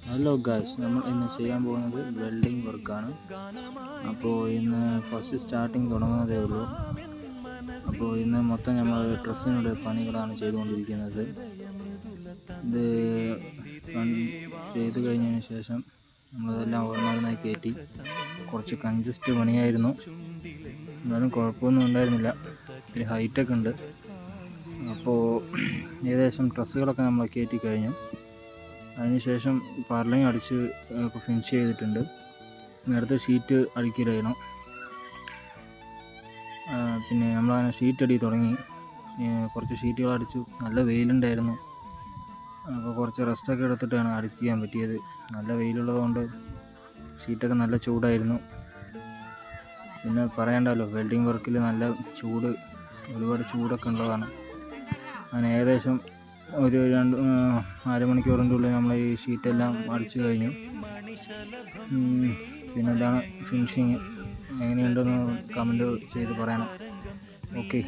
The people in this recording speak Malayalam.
ഹലോ ഗായ്സ്, നമ്മൾ ഇന്ന് ചെയ്യാൻ പോകുന്നത് വെൽഡിംഗ് വർക്കാണ്. അപ്പോൾ ഇന്ന് ഫസ്റ്റ് സ്റ്റാർട്ടിങ് തുടങ്ങുന്നതേ ഉള്ളൂ. അപ്പോൾ ഇന്ന് മൊത്തം നമ്മൾ ഡ്രസ്സിനുള്ള പണികളാണ് ചെയ്തുകൊണ്ടിരിക്കുന്നത്. ഇത് ചെയ്ത് കഴിഞ്ഞതിന് ശേഷം നമ്മളതെല്ലാം ഓരോന്നായി കയറ്റി. കുറച്ച് കൺജസ്റ്റ് പണിയായിരുന്നു, എന്നാലും കുഴപ്പമൊന്നും ഉണ്ടായിരുന്നില്ല. ഒരു ഹൈറ്റൊക്കെ ഉണ്ട്. അപ്പോൾ ഏകദേശം ഡ്രസ്സുകളൊക്കെ നമ്മൾ കയറ്റി കഴിഞ്ഞു. അതിനുശേഷം പർലിങ് അടിച്ച് ഫിനിഷ് ചെയ്തിട്ടുണ്ട്. അടുത്ത ഷീറ്റ് അടിക്കലായിരുന്നു. പിന്നെ നമ്മളങ്ങനെ ഷീറ്റ് അടി തുടങ്ങി. കുറച്ച് ഷീറ്റുകൾ അടിച്ചു. നല്ല വെയിലുണ്ടായിരുന്നു, അപ്പോൾ കുറച്ച് റെസ്റ്റൊക്കെ എടുത്തിട്ടാണ് അടിച്ച് ചെയ്യാൻ പറ്റിയത്. നല്ല വെയിലുള്ളതുകൊണ്ട് ഷീറ്റൊക്കെ നല്ല ചൂടായിരുന്നു. പിന്നെ പറയണ്ടല്ലോ, വെൽഡിങ് വർക്കിൽ നല്ല ഒരുപാട് ചൂടൊക്കെ ഉള്ളതാണ്. അങ്ങനെ ഏകദേശം ഒരു അരമണിക്കൂറിൻ്റെ ഉള്ളിൽ നമ്മൾ ഈ ഷീറ്റെല്ലാം അടിച്ചു കഴിഞ്ഞു. പിന്നെ ഇതാണ് ഫിനിഷിങ്. എങ്ങനെയുണ്ടെന്ന് കമൻറ്റ് ചെയ്ത് പറയണം. ഓക്കെ.